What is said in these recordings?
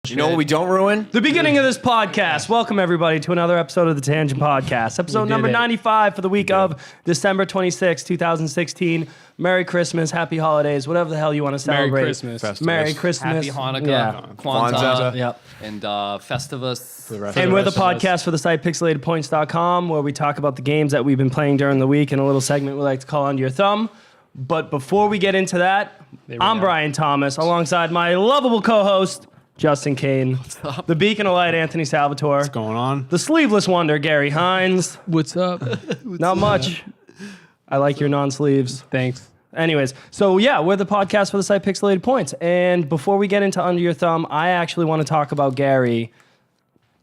You know what we don't ruin? The beginning of this podcast. Welcome, everybody, to another episode of the Tangent Podcast. Episode number 95 for the week of December 26, 2016. Merry Christmas, Happy Holidays, whatever the hell you want to celebrate. Merry Christmas. Merry Christmas. Happy Hanukkah, Yeah. Kwanzaa, Yep. and Festivus. And we're the podcast for the site pixelatedpoints.com, where we talk about the games that we've been playing during the week in a little segment we like to call Under Your Thumb. But before we get into that, I'm Brian Thomas, alongside my lovable co-host, Justin Kane, the beacon of light, Anthony Salvatore. What's going on? The sleeveless wonder, Gary Hines. What's up? Not much. I like your non-sleeves. Thanks. Anyways, so yeah, we're the podcast for the site Pixelated Points. And before we get into Under Your Thumb, I actually want to talk about, Gary,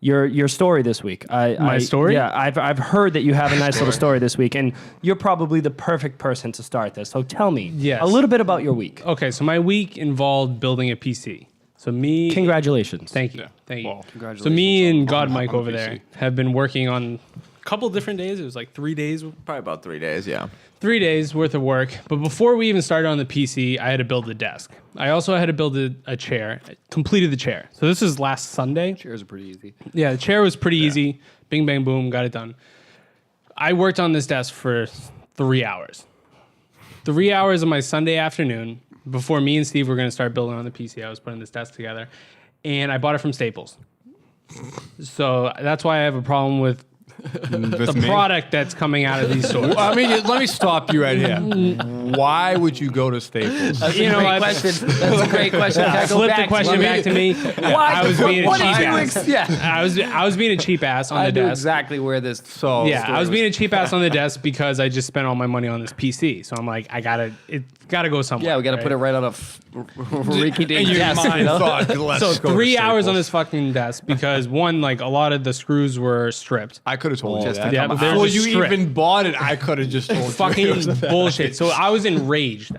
your story this week. My story? Yeah, I've heard that you have a nice little story this week, and you're probably the perfect person to start this. So tell me Yes. a little bit about your week. Okay, so my week involved building a PC. So me... Congratulations. Thank you. Thank you. Well, congratulations. So me and God on Mike over PC. there have been working on a couple different days. It was like 3 days. Probably about 3 days, yeah. 3 days worth of work. But before we even started on the PC, I had to build the desk. I also had to build a chair. I completed the chair. So this is last Sunday. Chairs are pretty easy. Yeah, the chair was pretty easy. Bing, bang, boom, got it done. I worked on this desk for 3 hours. 3 hours of my Sunday afternoon before me and Steve were going to start building on the PC. I was putting this desk together, and I bought it from Staples. So that's why I have a problem with the product that's coming out of these stores. I mean, let me stop you right here. Why would you go to Staples? That's You a know great what? question. That's a great question. Can I go Flip the back? question back to me. I was being a What cheap did you ass. Yeah. I was being a cheap ass on I the knew desk. exactly where this. So Yeah, I was story being a cheap ass on the desk because I just spent all my money on this PC. So I'm like, it's gotta go somewhere. Yeah, we got to right? put it right on a Ricky and Dink your desk. mind You know? thought, let's So go to 3 hours on Staples. this fucking desk because one, like a lot of the screws were stripped. I could have told you Just that. to Yeah, come but they're out. Before just you stripped. even bought it, I could have just told you. Fucking bullshit. So I was enraged.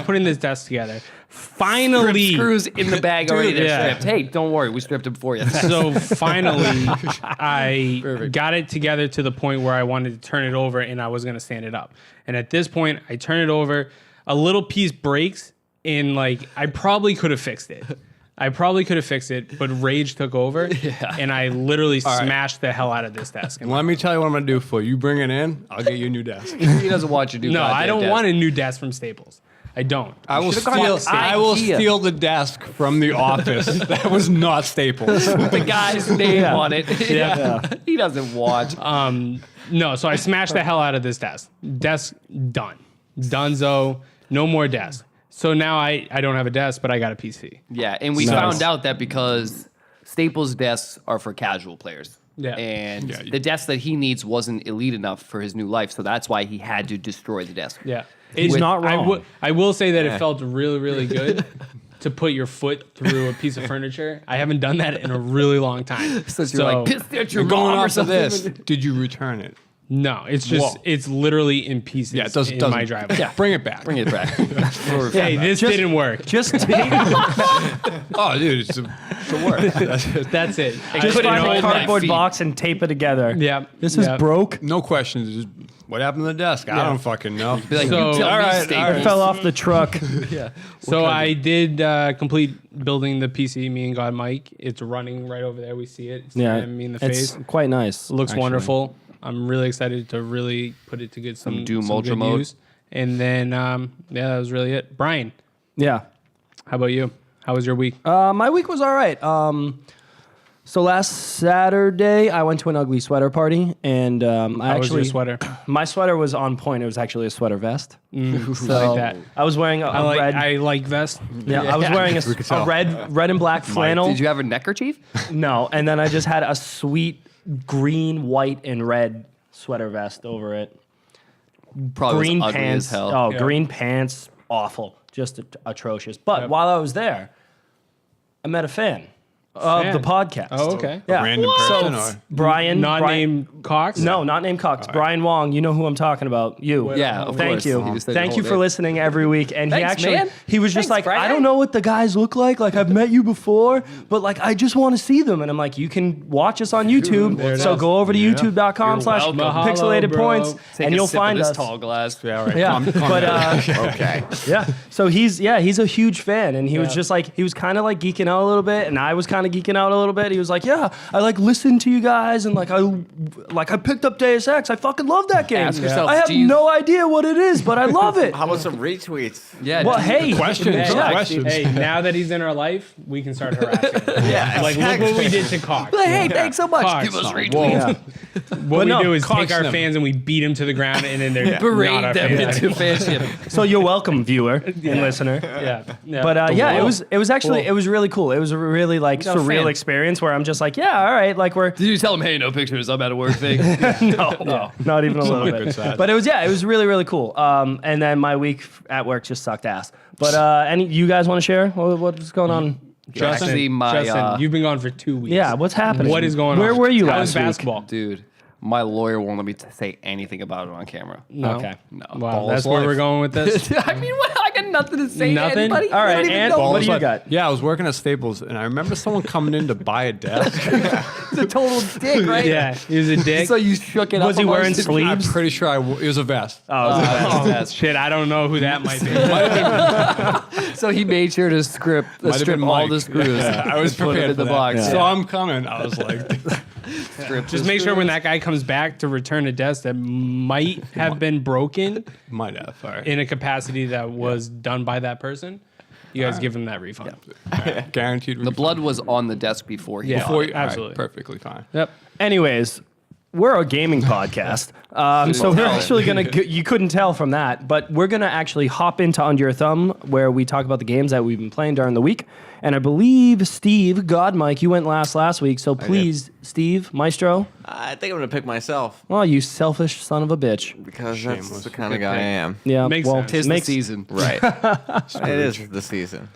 putting this desk together. Finally, Screws in the bag already. They're Yeah. stripped. Hey, don't worry, we stripped it before you. So finally, I got it together to the point where I wanted to turn it over and I was going to stand it up. And at this point, I turn it over, a little piece breaks, and like I probably could have fixed it. But rage took over, and I literally smashed the hell out of this desk. Let me tell you what I'm going to do for you. You bring it in, I'll get you a new desk. He doesn't want you to do. No, I don't desk. want a new desk from Staples. I don't. I will should've gone to IKEA. steal the desk from the office. That was not Staples. the guy's name on it. Yeah. He doesn't want. No, so I smashed the hell out of this desk. Desk done. Dunzo. No more desk. So now I don't have a desk, but I got a PC. Yeah, and we Nice. found out that because Staples desks are for casual players. Yeah. And Yeah. the desk that he needs wasn't elite enough for his new life, so that's why he had to destroy the desk. Yeah. He's not wrong. I will say that it felt really, really good to put your foot through a piece of furniture. I haven't done that in a really long time. Since you're like pissed at your Going mom or off of something. this, did you return it? No, it's just, Whoa. it's literally in pieces Yeah, it doesn't. in my driveway. Yeah. Bring it back. Bring it back. Hey, this didn't work. Just take, Oh, dude, it's a work. That's it. just put it find in a all my cardboard feet. box and tape it together. Yeah. This is yeah. broke. No questions. Just, what happened to the desk? I don't fucking know. Be like, So- you tell all me, right, Staples. It fell off the truck. So I did complete building the PC, me and God Mike. It's running right over there. We see it. It's staring me in the it's face. quite nice. It looks actually. wonderful. I'm really excited to really put it to get some Doom some Ultra good mode. use. And then, yeah, that was really it. Brian, Yeah. how about you? How was your week? My week was all right. So last Saturday, I went to an ugly sweater party, and I How was your actually sweater? my sweater was on point. It was actually a sweater vest. I like that. I was wearing a red. I like vest. Yeah, I was wearing a tell. red and black flannel. Did you have a neckerchief? No, and then I just had a sweet green, white, and red sweater vest over it. Probably Green was ugly pants. as hell. Oh, Yeah. green pants, awful, just atrocious. But Yep. while I was there, I met a fan. of Fan. the podcast. Oh, okay. Yeah. Random person or Brian. Not Brian, named Cox? No, not named Cox. Brian Wong. You know who I'm talking about. You. Yeah, of Thank course. you. You just said Thank the you whole for name. listening every week. And he Thanks, actually, man. he was just Thanks, like, I Brian. don't know what the guys look like. Like, I've met you before, but like, I just want to see them. And I'm like, you can watch us on YouTube. There it So is. go over to Yeah. youtube.com/pixelated bro. points Take and a you'll sip of find this us. tall glass. Yeah, all right. Yeah, Calm but down. Okay. yeah. So he's a huge fan, and he was just like, he was kind of like geeking out a little bit, and I was kind of geeking out a little bit. He was like, yeah, I like listened to you guys, and I picked up Deus Ex. I fucking love that game. Ask yourself, I have do you- no idea what it is, but I love it. How about some retweets? Yeah. Well, dude. hey, Questions. yeah. Questions. Hey, now that he's in our life, we can start harassing him. Yeah. Like, look what we did to Cox. Like, hey, thanks so much. Cox. Give us Whoa. retweets. Yeah. What we no, do is Cox take our never- fans and we beat them to the ground, and then they're not Berate our them fans. into fanship. So you're welcome, viewer and listener. Yeah. But yeah, Cool. it was actually Cool. it was really cool. It was a really like got a surreal fan. experience where I'm just like, yeah, all right, like we're Did you tell him, hey, no pictures, I'm at a work thing? no, not even a little bit bit. sad. But it was really cool. And then my week at work just sucked ass. But any you guys want to share what's going on? Justin, Actually, my, Justin, you've been gone for 2 weeks. Yeah, what's happening? What is going Where on? were you How was last week? basketball? Dude, my lawyer won't let me say anything about it on camera. No. Okay. No. Wow, Balls that's where life. we're going with this. I mean, what? I got nothing to say Nothing? to anybody. All I right, don't even and know. what do you Like, got? Yeah, I was working at Staples, and I remember someone coming in to buy a desk. He's a total dick, right? Yeah, he was a dick. So you shook it up. Was he wearing amongst- sleeves? I'm pretty sure it was a vest. Oh, shit, I don't know who that might be. So he made sure to strip Might have been all Mike. the screws. Yeah, I was Put it prepared in for the that. box. So Yeah. I'm coming. I was like, Just make sure when that guy comes back to return a desk that might have been broken might have. All right. in a capacity that was done by that person, you guys give him that refund. Guaranteed. The blood was on the desk before he Yeah. bought Before it. you, all right, Absolutely. perfectly fine. Yep. Anyways, we're a gaming podcast. So we're actually going to, you couldn't tell from that, but we're going to actually hop into Under Your Thumb where we talk about the games that we've been playing during the week. And I believe, Steve, God Mike, you went last week. So please, Steve, Maestro. I think I'm going to pick myself Oh, you selfish son of a bitch. because Shameless. that's the kind of guy I am. Yeah, Makes well, sense. Tis the makes season. Right. It is the season.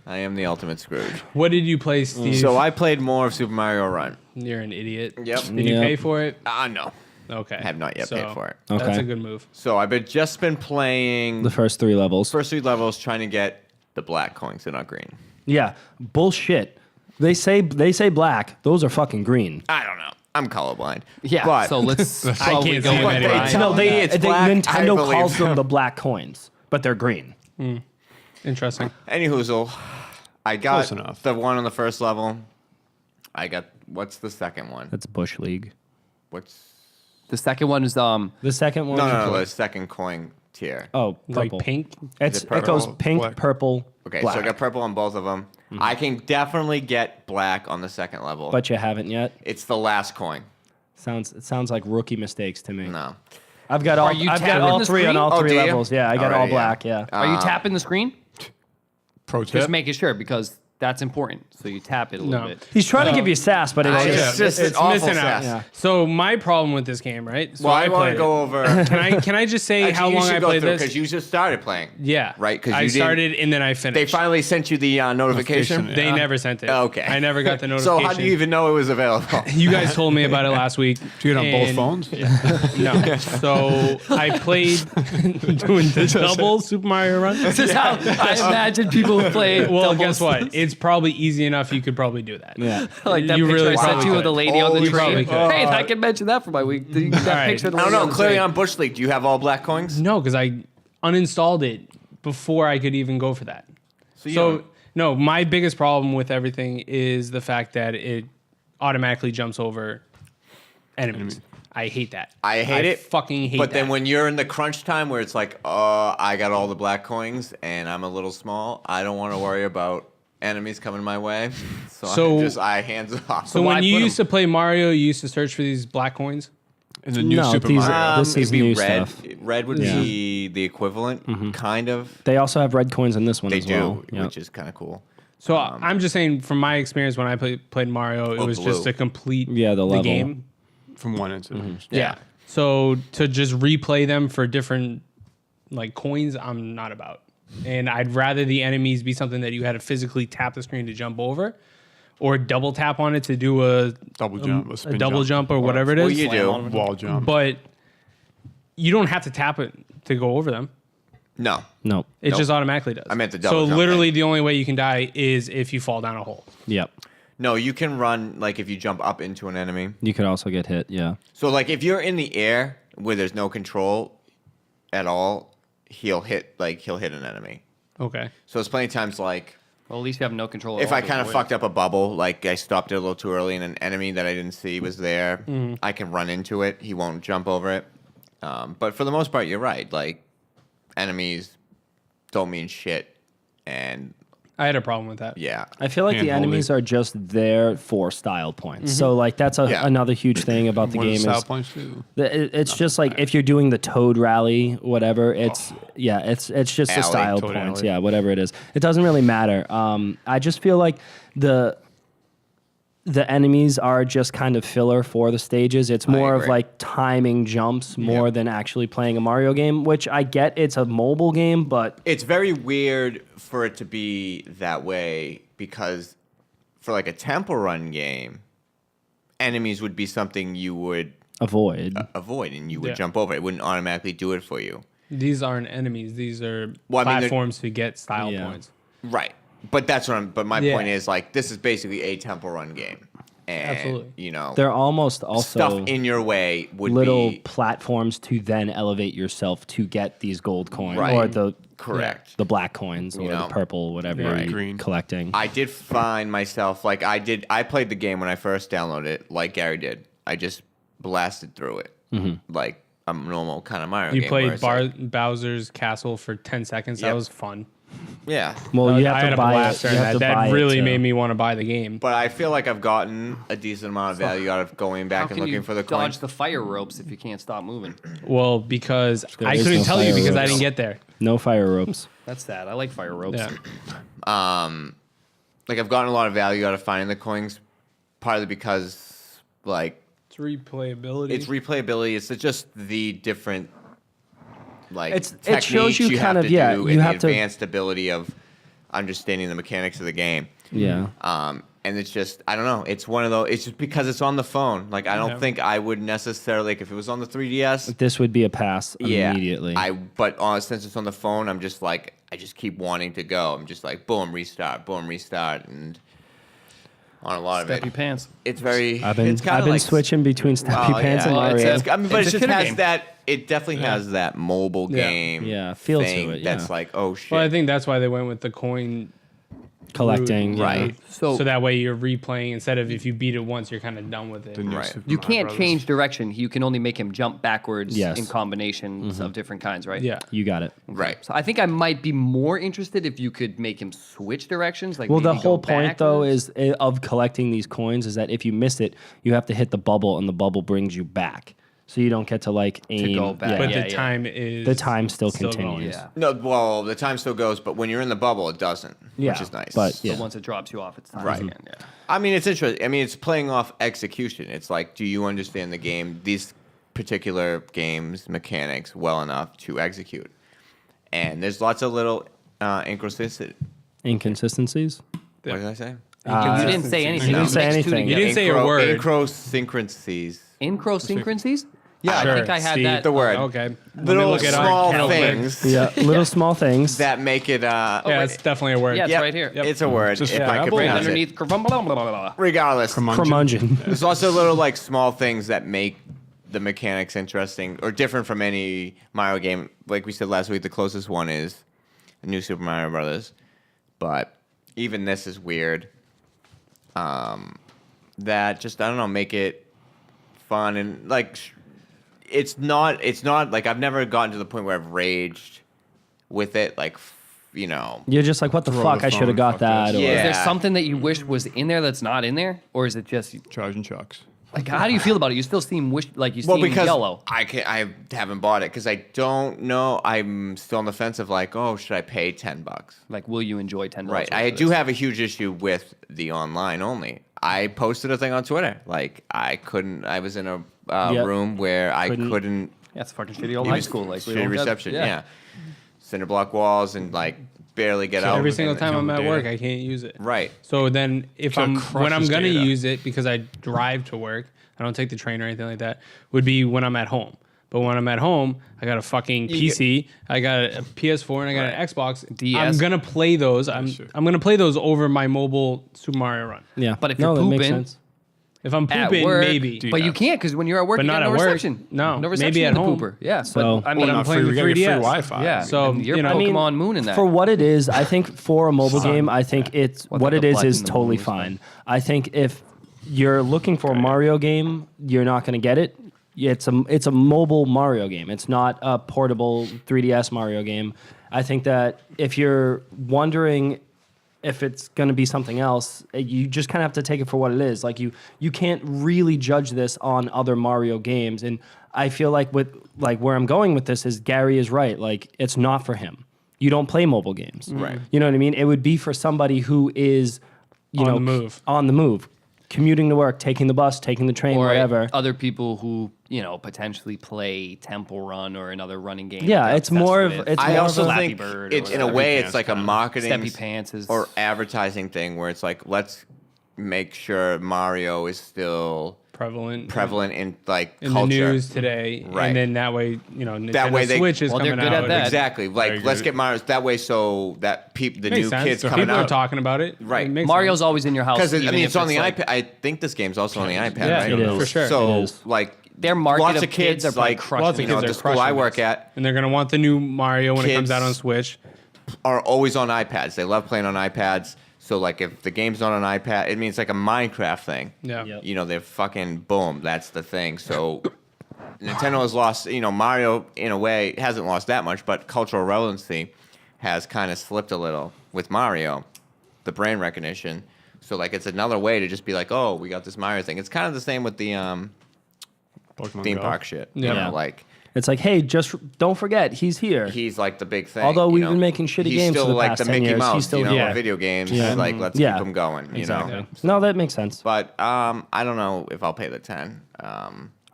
I am the ultimate Scrooge. What did you play, Steve? So I played more of Super Mario Run. You're an idiot. Yep. Did you Yep. pay for it? No. Okay. I have not yet paid for it. That's Okay. a good move. So I've just been playing the first 3 levels. first 3 levels trying to get the black coins. They're not green. Yeah, bullshit. They say black. Those are fucking green. I don't know. I'm colorblind. Yeah. But So let's I probably can't go see with them anyway. Brian. No, it's black. I Nintendo believe calls them them. the black coins, but they're green. Interesting. Anyhoozle, I got Close enough. the one on the first level. I got, what's the second one? That's Bush League. What's, The second one is The second one. no, the second coin tier. Oh, Like purple. pink? It purple? goes pink, Black. purple, Okay, black. so I got purple on both of them. I can definitely get black on the second level. But you haven't yet. It's the last coin. It sounds like rookie mistakes to me. No. I've got all. Are you I've got tapping all the 3 on screen? all Oh, 3 do you? levels. Yeah, I got all Alright, yeah. black. Yeah. Are you tapping the screen? Pro tip. Just making sure because that's important. So you tap it a little No. bit. He's trying to give you sass, but it's It's just. just awful missing out. sass. Yeah. So my problem with this game, right? So Well, I want played to it. go over. Can I just say how Actually, you long should I go played through this? because you just started playing. Yeah. Right, 'cause I you didn't- started and then I finished. They finally sent you the notification. Notification, They never sent it. Okay. I never got the So notification. how do you even know it was available? You guys told me about it last week. Do you get on both and- phones? No. So I played doing the double Super Mario Run. This is how I imagine people play. Well, doubles. guess what? It's probably easy enough. You could probably do that. Yeah. Like that You picture really I sent probably you of the could. lady on the Holy train. shit. Hey, I can mention that for my week. That right. picture of the I don't lady know. on the Clearly train. on Bush League, do you have all black coins? No, because I uninstalled it before I could even go for that. you So don't- no, my biggest problem with everything is the fact that it automatically jumps over enemies. I hate that. I hate it. Fucking hate But that. then when you're in the crunch time where it's like, I got all the black coins and I'm a little small, I don't want to worry about enemies coming my way. So I hands off. so why when you put 'em? used to play Mario, you used to search for these black coins. In the new No, Super these Mario. are- This is it'd be new red. stuff. Red would Yeah. be the equivalent, kind of. They also have red coins in this one They as do, well. Yep. which is kind of cool. So I'm just saying, from my experience when I played Mario, it was just blue. to complete Yeah, the level. game. From one incident. Yeah. So to just replay them for different like coins, I'm not about. And I'd rather the enemies be something that you had to physically tap the screen to jump over, or double tap on it to do a Double jump, a a spin double jump or whatever it Well, is. you do. wall jump. But you don't have to tap it to go over them. No. No. It Nope. just automatically does. I meant the double So jump literally thing. the only way you can die is if you fall down a hole. Yep. No, you can run like if you jump up into an enemy. You could also get hit. Yeah. So like if you're in the air where there's no control at all, he'll hit an enemy. Okay. So it's plenty of times like Well, at least you have no control. At if all I to kind of avoid fucked up a bubble, like I stopped it a little too early and an enemy that I didn't see was there, I can run into it. He won't jump over it. But for the most part, you're right. Like enemies don't mean shit. And I had a problem with that. yeah. I feel like the Hand-holding. enemies are just there for style points. So like that's Yeah. another huge thing about the What game does is style points do? it's just like if you're doing the Toad Rally, whatever. It's it's just the Alley, style Toad points. Alley. Yeah, whatever it is. It doesn't really matter. I just feel like the enemies are just kind of filler for the stages. It's more of agree. like timing jumps more than actually playing a Mario game, which I get it's a mobile game, but It's very weird for it to be that way because for like a temple run game, enemies would be something you would avoid. avoid and you would Yeah. jump over. It wouldn't automatically do it for you. These aren't enemies. These are Well, I mean, they're- platforms to get style Yeah. points. Right. But that's what I'm. But my Yeah. point is like this is basically a temple run game, and Absolutely. you know They're almost also stuff in your way would little be platforms to then elevate yourself to get these gold coins Right. or the correct. the black coins or know. the purple, whatever Yeah. you're Green. collecting. I did find myself like I played the game when I first downloaded it, like Gary did. I just blasted through it like a normal kind of Mario You game. where played it's like- Bowser's Castle for 10 seconds. That Yep. was fun. yeah. Well, you I have had to a buy blast it. You during have that. to buy That it really to- made me want to buy the game. But I feel like I've gotten a decent amount of value out of going How back and can you looking for the dodge coins. the fire ropes if you can't stop moving? Well, because I is couldn't no tell you fire because I ropes. didn't get there. No fire ropes. That's sad. I like fire ropes. Yeah. Like I've gotten a lot of value out of finding the coins, partly because like It's replayability. it's replayability. It's just the different like It techniques shows you you kind have of- to yeah, do you and the have to- advanced ability of understanding the mechanics of the game. Yeah. And it's just I don't know. It's one of those. It's just because it's on the phone. Like I don't Yeah. think I would necessarily like if it was on the 3DS. This would be a pass Yeah, immediately. But since it's on the phone, I'm just like I just keep wanting to go. I'm just like boom restart, and on a lot Step of your it. pants. It's very. I've been It's kinda I've been like, switching between Steppy Oh, Pants yeah. and Well, Mario. it's I mean, but It's it a just kidder has game. that. It definitely has that mobile Yeah. game. Yeah, feel to thing it, yeah. That's like oh shit. Well, I think that's why they went with the coin Collecting. route, Right. So, So that way you're replaying instead of if you beat it once, you're kind of done with it. The new Right. Super you Mario can't Brothers. change direction. You can only make him jump backwards Yes. in combinations of different kinds, right? Yeah. You got it. right. So I think I might be more interested if you could make him switch directions. Like Well, the maybe go whole point though backwards. is of collecting these coins is that if you miss it, you have to hit the bubble, and the bubble brings you back. So you don't get to like aim. go back. Yeah. But Yeah, the yeah. time is The time still going. continues. Yeah. No, well, the time still goes, but when you're in the bubble, it doesn't, Yeah, which is nice. but So yeah. once it drops you off, it's time Right. again. Yeah. I mean, it's interesting. I mean, it's playing off execution. It's like, do you understand the game, these particular games mechanics well enough to execute? And there's lots of little inconsistencies. Inconsistencies. What did I say? you didn't say anything. You didn't say Mixed two anything. You together. didn't say a word. Inconsistencies. Incrosyncrasies? Yeah, Sure. I think I had See, that. The word. Okay. Let me Little look it up. small Real quick. things Yeah, little small things. that make it. Yeah, it's definitely a word. Yeah, it's Yep, right here. It's a word. Just if I could Scrabble pronounce it. Underneath. Blah, blah, blah, blah, blah. Regardless, Curmudgeon. there's also little like small things that make the mechanics interesting or different from any Mario game. Like we said last week, the closest one is the new Super Mario Brothers, but even this is weird. That just I don't know, make it fun and like it's not like I've never gotten to the point where I've raged with it. Like you know, You're just like, what the Throw fuck? the I should have phone, got fuck that. this. Or, Yeah. Is there something that you wish was in there that's not in there, or is it just Charging chucks. like how do you feel about it? You still seem like you well, seem because yellow. I haven't bought it because I don't know. I'm still on the fence of like, oh, should I pay $10? Like, will you enjoy $10? Right. worth I of do this? have a huge issue with the online only. I posted a thing on Twitter. Like I was in a Yep. room where I couldn't. Yeah, it's fucking shitty old it high was school. Like we shitty don't have- reception. yeah. Yeah. Cinder block walls and like barely get out. Every single and- time I'm at data. work, I can't use it. Right. So then, if So it when I'm crushes gonna data. use it because I drive to work, I don't take the train or anything like that. Would be when I'm at home. But when I'm at home, I got a fucking PC, I got a PS4, and I got an Xbox. DS. I'm gonna play those. sure. I'm gonna play those over my mobile Super Mario Run. Yeah. But if no, you're that makes pooping, sense. If I'm at pooping, work, maybe. but you can't because when you're at work, But you not got no at work. reception. No, no reception maybe in at the home. pooper. Yeah, So- but I mean, I'm Not playing free, the we get free 3DS. Wi-Fi. yeah. So, and you're you know- Pokemon I mean, Moon in that. For what it is, I think for a mobile game, I think it's What what the it is blood is in the totally moon is fine. I think if you're looking for a Mario game, you're not going to get it. It's a mobile Mario game. It's not a portable 3DS Mario game. I think that if you're wondering if it's going to be something else, you just kind of have to take it for what it is. Like you can't really judge this on other Mario games. And I feel like where I'm going with this is Gary is right. Like it's not for him. You don't play mobile games. Right. You know what I mean? It would be for somebody who is, On the move. on the move, commuting to work, taking the bus, taking the train, or whatever. other people who potentially play Temple Run or another running game. Yeah, they're it's obsessed more with. of it's I more also of a, Flappy think Bird or it's in a whatever. way Steppy it's like a Pants marketing Steppy Pants is or advertising thing where it's like let's make sure Mario is still prevalent in like in culture. the news today, Right. and then that way, Nintendo That way they- Switch is Well, they're coming good at out. that. Exactly. Very Like let's good. get Mario that way so that the Makes new sense. kids So coming people are out. talking about it. Right. It makes Mario's sense. always in your house. Because I even mean if it's on the like, iPad. I think this game's also on the iPad, Yeah, right? it is. for sure. So It is. like Their market lots of of kids kids are probably like crushing Lots of it. kids the are school I crushing work this. at and they're gonna want the new Mario when it comes Kids- out on Switch. are always on iPads. They love playing on iPads. So like if the game's not on iPad, it means like a Minecraft thing. Yeah. Yep. You know, they're fucking boom. That's the thing. So Nintendo has lost. Mario in a way hasn't lost that much, but cultural relevancy has kind of slipped a little with Mario, the brand recognition. So like it's another way to just be like, oh, we got this Mario thing. It's kind of the same with the Pokemon theme Go. park shit. Yeah. Like it's like, hey, just don't forget, he's here. he's like the big thing. Although you we've know? been making shitty he's games still for the like past the 10 Mickey years. Mouse, He's still of here. video games. Yeah. Like let's Yeah. keep them going. Exactly. No, that makes sense. But I don't know if I'll pay the 10.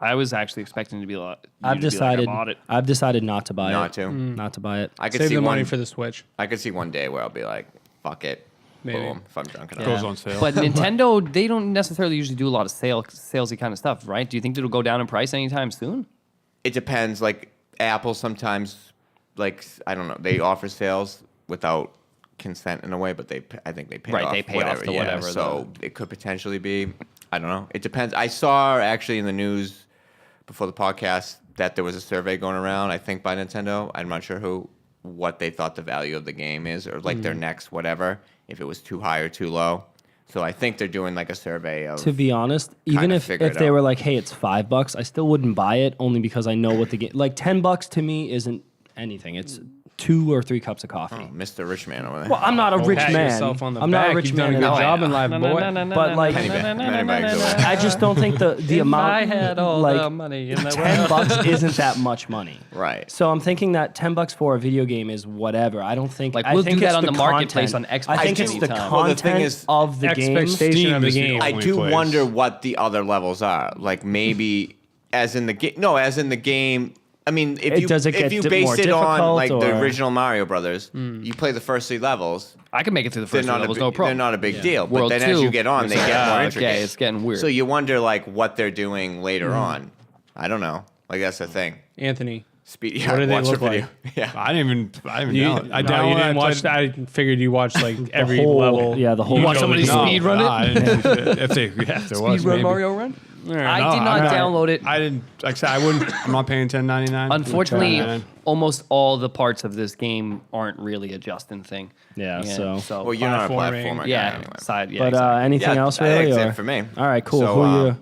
I was actually expecting to be a lot. I've decided. I've decided not to buy Not it. to. Not to buy it. I could Save see the money one. for the Switch. I could see one day where I'll be like, fuck it. Maybe. Boom. If I'm drunk enough. Goes on sale. But Nintendo, they don't necessarily usually do a lot of salesy kind of stuff, right? Do you think it'll go down in price anytime soon? It depends. Like Apple sometimes, like I don't know, they offer sales without consent in a way, but I think they pay Right, off they pay whatever. off the yeah, whatever, So it could potentially be. I don't know. It depends. I saw actually in the news before the podcast that there was a survey going around. I think by Nintendo. I'm not sure what they thought the value of the game is, or like their next whatever. If it was too high or too low. So I think they're doing like a survey of. To be honest, even Kinda if figure it they out. were like, hey, it's $5, I still wouldn't buy it only because I know what the game. Like $10 to me isn't anything. It's 2 or 3 cups of coffee. Mr. Rich Man over there. Well, I'm not a rich Pat man. yourself on the I'm back. not a rich You've man. done a at good all. job in life, boy. But like, Penny bags over there. I just don't think the amount. like, money in the $10 isn't that much money. Right. So I'm thinking that $10 for a video game is whatever. I don't think Like, I we'll think do that it's on the marketplace content. on Xbox I think it's the anytime. content Well, the thing is, of the game. expectation of the is the game. I only do place. wonder what the other levels are. Like maybe as in the game. No, as in the game. I mean, if Does it if get you more base it on difficult, like the or- original Mario Brothers, you play the first 3 levels. I can make it through the They're first not levels, a, no they're problem. not a big deal. But World then as 2, you get on, they it's get like, more ah, intricate. okay, it's getting weird. So you wonder like what they're doing later on. I don't know. Like that's the thing. Anthony, Speed. What do they watch look the video. like? Yeah. I didn't even you, download. I no, downloaded. you didn't I watch. tried- I figured you watched like every whole- level. yeah, the whole- You Watch know somebody the No, game. speed run it? I didn't- if there was maybe. Run? All right. I did not download it. I didn't. Like I said, I wouldn't. I'm not paying $10.99. Unfortunately, $10.99. almost all the parts of this game aren't really a Justin thing. Yeah, so- Well, you're not a Platforming. platformer guy yeah, anyway. side. Yeah, But exactly. anything Yeah, else I think really? that's or- it for me. All right, cool. So, Who you?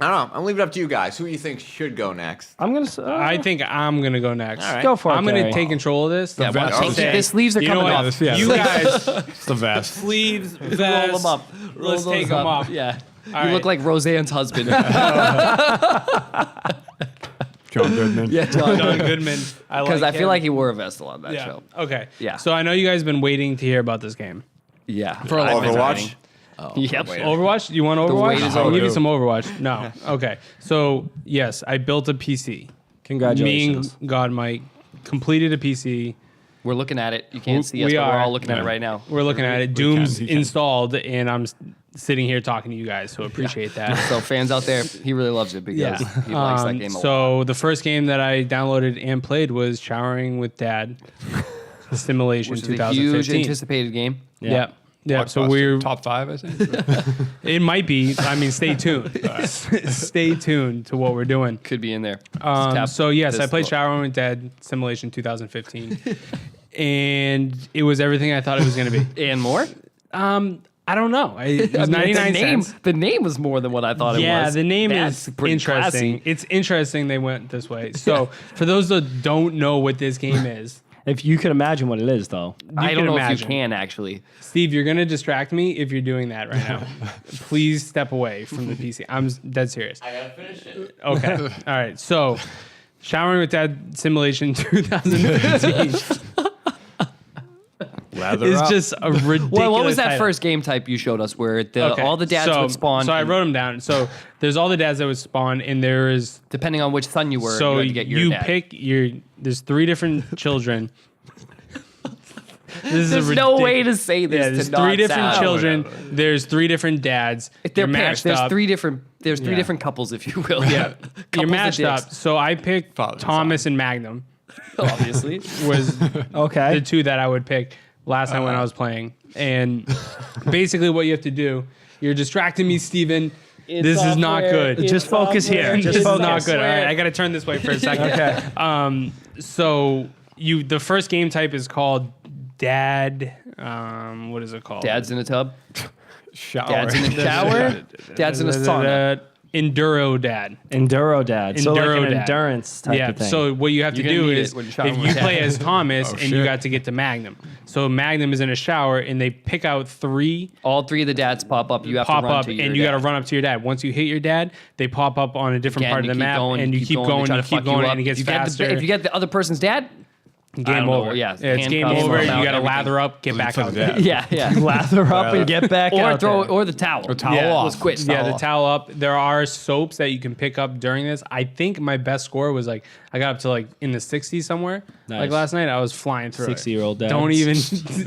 I don't know. I'm leaving it up to you guys. Who do you think should go next? I'm gonna. I think I'm gonna go next. All right. go for it. I'm gonna Gary. take control of this. yeah, why don't you vest. keep the sleeves are You know coming what? off. Yeah, You guys, It's the best. sleeves, Roll vests. them up. Roll Let's those take them up. off. Yeah. All You right. look like Roseanne's husband. John Goodman. yeah, John John. Goodman. Because I feel him. like he wore a vest a lot on that Yeah. show. Okay. Yeah. So I know you guys have been waiting to hear about this game. Yeah. For a long time. Overwatch. Yep. wait. Overwatch? You want wait Overwatch? is I'll give you over. some Overwatch. No. Okay. So yes, I built a PC. Congratulations. Me and God Mike completed a PC. We're looking at it. You can't see us, We but we're are. all looking at it right now. We're looking at it. We Doom's can. installed, and I'm sitting here talking to you guys, so appreciate that. So fans out there, he really loves it because he likes that game a lot. So the first game that I downloaded and played was Showering with Dad, Simulation Which is a 2015. huge anticipated game. Yeah. Yeah. So Blockbuster. we're top 5, I think. It might be. I mean, stay tuned. Stay tuned to what we're doing. Could be in there. So yes, I this played book. Showering with Dad Simulation 2015, and it was everything I thought it was going to be. And more? I don't know. It was 99 cents. The name was more than what I thought it was. Yeah, the name That's is pretty interesting. classy. It's interesting they went this way. So for those that don't know what this game is, If you could imagine what it is, though. I don't can know imagine. if you can actually. Steve, you're going to distract me if you're doing that right now. Please step away from the PC. I'm dead serious. I gotta finish it. Okay. All right. So, Showering with Dad Simulation 2015 Lather is up. just a ridiculous Well, what was that title. first game type you showed us where Okay, all the dads would spawn? So I and wrote them down. So there's all the dads that would spawn, and there is depending on which son you were, so you had to get your you dad. pick your. There's 3 different children. This is There's a no ridic- way to say this. Yeah, to there's not 3 different sound- children. There's 3 different dads. They're You're pairs. matched There's up. 3 different. There's 3 Yeah. different couples, if you will. Yeah, you're Couples of matched up. dicks, So I picked Father and Thomas and Magnum. obviously. Was Okay. the 2 that I would pick last night when I was playing. And basically, what you have to do, you're distracting me, Steven. This is not good. Just focus here. This Just is focus. not good. All right, I got to turn this way for a second. Okay. So the first game type is called Dad. What is it called? Dad's in a tub. Shower. Dad's in the shower. Dad's in a sauna. Enduro Dad. Enduro Dad. So like Enduro an Dad. endurance type Yeah. of thing. So what you have to You're gonna do need is it when if showering you with play Dad. as Thomas Oh, and you shit. got to get to Magnum. So Magnum is in a shower and they pick out 3 All 3 of the dads pop up. You have pop to run up to your and you got to dad. run up to your dad. Once you hit your dad, they pop up on a different Again, part of you the keep map going, and you keep going, they try you to keep fuck you going, up. and it gets You get faster. if you get the other person's dad, I Game don't know. over. Yeah, it's game handcuffs, over. throw You out, got to everything. lather up, get back For the out there. dad. Yeah. lather up and get back Or out throw there. or the towel. Or towel Yeah. off. Let's quit. Yeah, Towel the off. towel up. There are soaps that you can pick up during this. I think my best score was like I got up to like in the 60s somewhere. Nice. Like last night, I was flying through. 60-year-old dad. Don't even.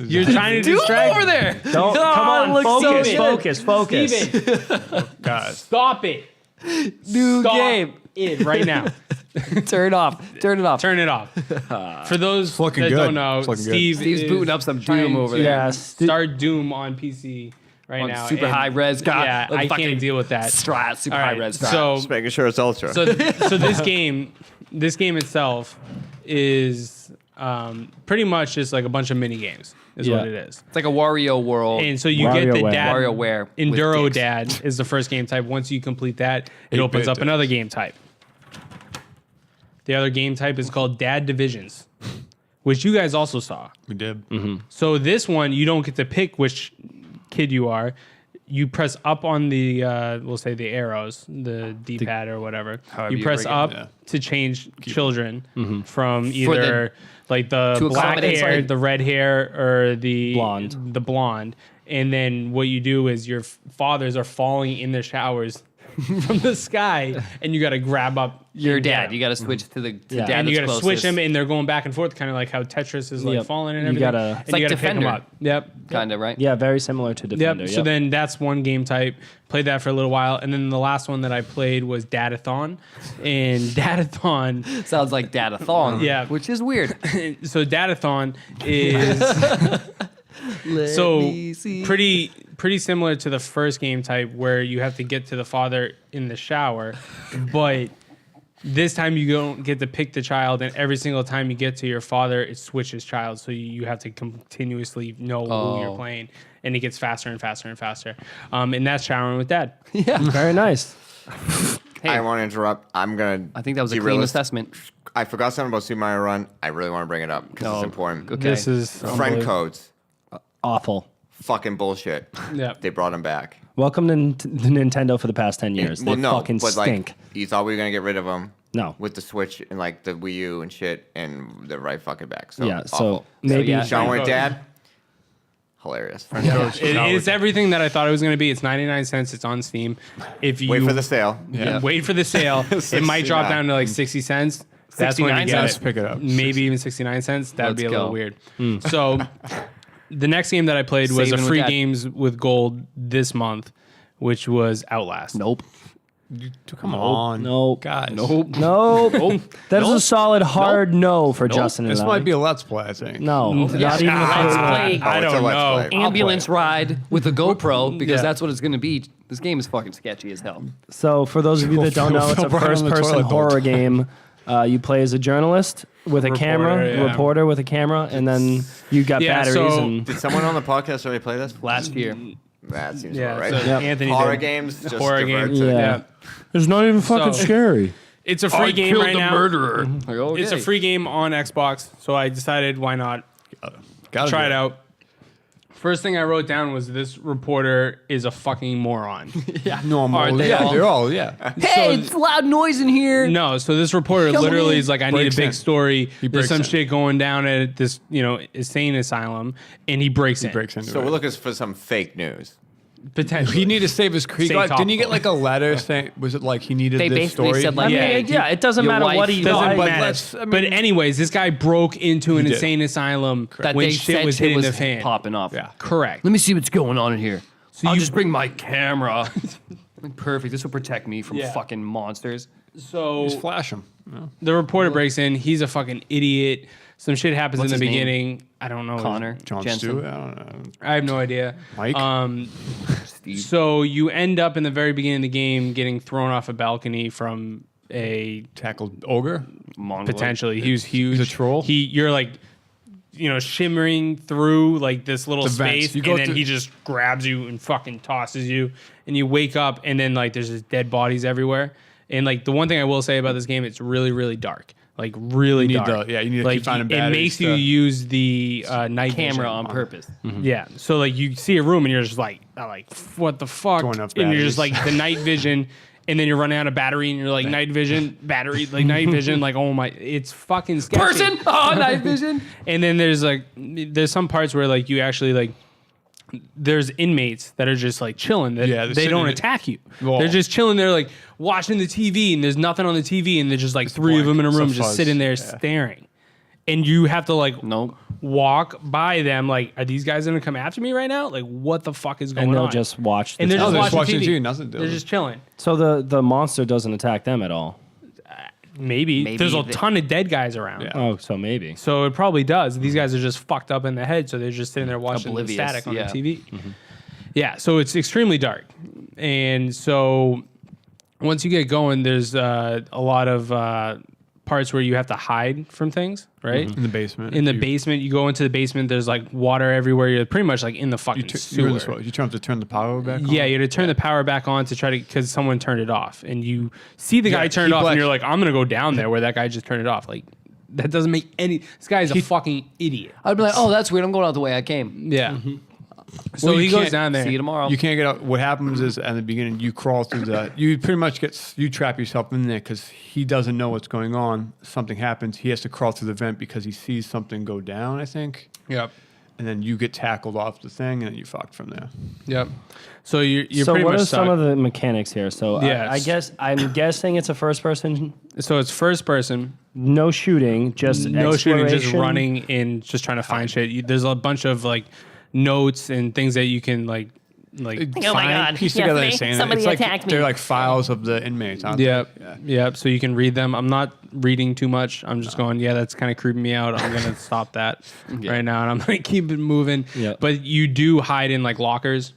You're trying to Dude, distract over there. Don't, come on, looks so focus, good. focus. Steven, God. stop it. New Stop game. it right now. Turn it off. Turn it off. Turn it off. For those looking that good. don't know, It's looking good. Steve Steve's is booting up some trying Doom over to there. Yeah, Start Doom on PC right On now. super and- high res. God, Yeah, I can't deal with that. Super All high right, res. so Just making sure it's ultra. so this game itself is pretty much just like a bunch of mini games is Yeah. what it is. it's like a Wario world. And so you get the WarioWare. dad WarioWare with Enduro dicks. Dad is the first game type. Once you complete that, it 8-bit opens up dicks. another game type. The other game type is called Dad Divisions, which you guys also saw. We did. So this one, you don't get to pick which kid you are. You press up on the, we'll say the arrows, the D-pad or whatever. However You you press rig it, up yeah. to change children from either like the to black accommodate, hair, like- the red hair, or the Blonde. The blonde. And then what you do is your fathers are falling in their showers from the sky, and you got to grab up Your and get dad. 'em. You got to switch to the to Yeah. dad. And you got to switch them, and they're going back and forth, kind of like how Tetris is like Yep. falling and You everything. gotta- and It's like you gotta pick 'em Defender. up. Yep. kind of right. Yeah, very similar to Defender. Yep. So then that's one game type. Played that for a little while, and then the last one that I played was Dadathon, and Dadathon. Sounds like dadathon. Yeah. which is weird. So Dadathon is so pretty similar to the first game type where you have to get to the father in the shower, but this time you don't get to pick the child, and every single time you get to your father, it switches child. So you have to continuously know who you're Oh. playing, and it gets faster and faster and faster. And that's Showering with Dad. very nice. Hey, I want to interrupt. I'm gonna. I think that was a derail clean this. assessment. I forgot something about Super Mario Run. I really want to bring it up because No. it's important. Okay. This is Friend codes, Awful. fucking bullshit. Yeah. They brought them back. Welcome to the Nintendo for the past 10 years. They fucking but stink. like you thought we were gonna get rid of them. No. With the Switch and like the Wii U and shit, and they're right fucking back. So Yeah, awful. so maybe yeah. Sean Friend with code. Dad, hilarious. It's everything that I thought it was going to be. It's 99 cents. It's on Steam. If you Wait for the sale. Yeah. wait for the sale, it might drop 69. down to like 60 cents. That's when you 69 get Let's it. pick it up. Maybe even 69 cents. That would Let's be a little go. weird. So the next game that I played was Saving a with free that. games with gold this month, which was Outlast. Nope. Come on. Nope. Guys. Nope. That is a solid hard no for Justin and This I. might be a Let's Play, I think. no. Not even a Let's play. play Oh, I it's a don't Let's know. Play. ambulance ride with a GoPro because Yeah. that's what it's going to be. This game is fucking sketchy as hell. So for those of you that don't know, it's a Brian on the first-person toilet the whole horror game. You play as a journalist with a camera, yeah. reporter with a camera, and then you got Yeah, batteries. so- And Did someone on the podcast already play this? Last year. That seems Yeah, about right. so Anthony Horror did. games, just Horror divert games. to- yeah. It's not even fucking So- scary. It's a free game right now. murderer. Like, okay. It's a free game on Xbox, so I decided why not Gotta try do it out. First thing I wrote down was this reporter is a fucking moron. Normal. Aren't they yeah, all? they're all, yeah. Hey, it's loud noise in here. No, so this reporter Come literally in. is like, I need a Breaks big in. story. There's breaks some in. shit going down at this, insane asylum, and he breaks in. Breaks into So it. we're looking for some fake news. Potentially. He needed to save his creek. Stay Didn't you get topical. like a letter saying, was it like he needed They this basically story? said, like, Yeah, hey, Yeah, it doesn't your matter wife what he Doesn't does. but matter. let's- I mean- but anyways, this guy broke into an did. insane asylum that when they shit said was shit hitting was the fan. popping off. Yeah. Correct. Let me see what's going on in here. So I'll you- just bring my camera. Like, perfect. This will protect me from Yeah. fucking monsters. So Just flash him. the reporter breaks in. He's a fucking idiot. Some shit happens What's in the his name? beginning. I don't know. Connor. John Jensen. Stewart? I don't know. I have no idea. Mike? Steve. So you end up in the very beginning of the game getting thrown off a balcony from a Tackled ogre? Mongoloid. potentially. He was huge. He's a troll? You're like, shimmering through like this little The vents. space, You go and then through- he just grabs you and fucking tosses you, and you wake up, and then like there's just dead bodies everywhere. And like the one thing I will say about this game, it's really really dark. Like really You need dark. you need to like keep finding it batteries makes you to- use the night Camera vision. on purpose. Yeah. So like you see a room and you're just like what the fuck? Going off And you're just batteries. like the night vision, and then you're running out of battery and you're like night vision, battery, like night vision, like oh my, it's fucking sketchy. Person! Oh, night vision. And then there's some parts where like you actually like there's inmates that are just like chilling that Yeah, they're they sitting don't in- attack you. Well- They're just chilling there like watching the TV and there's nothing on the TV and there's just like three of them in a It's a room just fuzz. sitting there Yeah. staring. And you have to like Nope. walk by them like, are these guys gonna come after me right now? Like what the fuck is going And they'll on? just watch. and they're the just they're television. just watching watching TV. TV, nothing to They're do. just chilling. So the monster doesn't attack them at all. Maybe. There's a they- ton of dead guys around. Yeah. Oh, so maybe. So it probably does. These guys are just fucked up in the head, so they're just sitting there watching Oblivious, the static on yeah. the TV. Yeah, so it's extremely dark. And so once you get going, there's a lot of parts where you have to hide from things, right? In the basement. In the You- basement, you go into the basement, there's like water everywhere. You're pretty much like in the fucking You're in sewer. the sewer. You have to turn the power back on? Yeah, you had to turn the power back on to try to, because someone turned it off. And you see the guy Yeah, turn it he off, black- and you're like, I'm going to go down there where that guy just turned it off. Like, that doesn't make any, this guy is a fucking idiot. I'd be like, oh, that's weird. I'm going out the way I came. Yeah. So Well, he you goes can't down there. See you tomorrow. You can't get out. What happens is at the beginning, you crawl through the. You pretty much you trap yourself in there because he doesn't know what's going on. Something happens. He has to crawl through the vent because he sees something go down, I think. Yep. And then you get tackled off the thing and then you fucked from there. Yep. So you're so pretty what much are stuck. some of the mechanics here? So Yes. I'm guessing it's a first person, So it's first person, no shooting, just no shooting, just exploration. running and just trying to find shit. There's a bunch of like notes and things that you can like Oh my find. God. Piece Yes, together me. the same. Somebody It's like attacked me. they're like files of the inmates. Aren't Yep. they? Yeah. Yep. So you can read them. I'm not reading too much. I'm just going, yeah, that's kind of creeping me out. I'm gonna stop that right now, and I'm gonna keep it moving. Yeah. But you do hide in like lockers.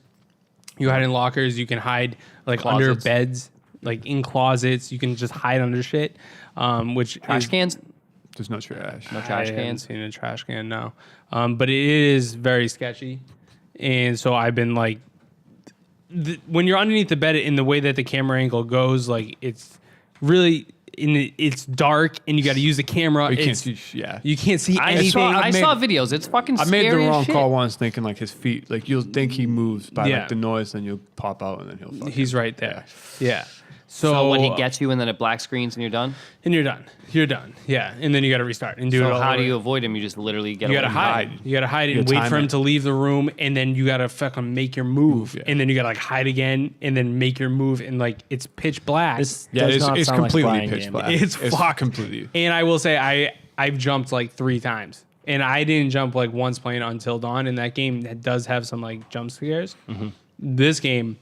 You hide in lockers. You can hide like under Closets. beds, like in closets. You can just hide under shit. Which Trash is, cans? There's no trash. No trash I haven't cans? seen a trash can, no. But it is very sketchy, and so I've been like, when you're underneath the bed, in the way that the camera angle goes, like it's really it's dark, and you got to use the camera. You can't It's- see. Yeah. You can't see I anything. saw videos. It's fucking I scary made the as wrong shit. call once, thinking like his feet. Like you'll think he moves by Yeah. like the noise, then you'll pop out and then he'll. Fucking, He's right there. Yeah. So when he gets you and then it black screens and you're done? and you're done. You're done. Yeah, and then you got to restart and do it So all how over. do you avoid him? You just literally get You away gotta from him. hide. You gotta hide You and gotta wait for time him it. to leave the room, and then you gotta fucking make your move, and then you gotta like hide again, and then make your move, and like it's pitch black. This Yeah, does not it's sound like completely Brian pitch game. black. It's fucked. completely. And I will say I've jumped like 3 times, and I didn't jump like once playing Until Dawn. And that game that does have some like jump scares. This game,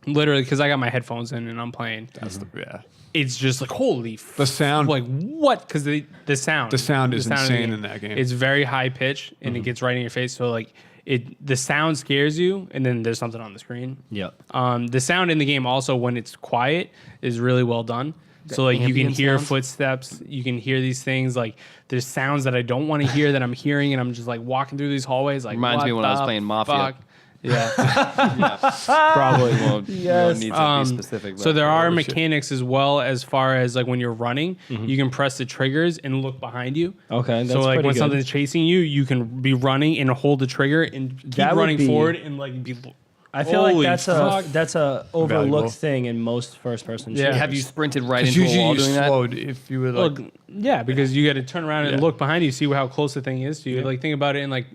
literally, because I got my headphones in and I'm playing. Yeah. It's just like holy. The sound. Like what? Because the sound. The sound is of the insane game, in that game. It's very high pitch and it gets right in your face. So like the sound scares you, and then there's something on the screen. Yep. The sound in the game also, when it's quiet, is really well done. So like you can ambient hear sounds? footsteps, you can hear these things. Like there's sounds that I don't want to hear that I'm hearing, and I'm just like walking through these hallways. Like Reminds me what when I was the playing Mafia. fuck? Yeah, probably. You don't need to be specific. So there are Holy shit. mechanics as well, as far as like when you're running, you can press the triggers and look behind you. Okay, that's So like pretty when good. something's chasing you, you can be running and hold the trigger and keep That would running be- forward and like be. I feel like Holy that's fuck. a overlooked Valuable. thing in most first-person Yeah. shooters. have you sprinted right Because into a usually wall you doing that? slowed if you were like. Well, yeah, because you got to turn around and Yeah. look behind you, see how close the thing is to you. Like think about it in like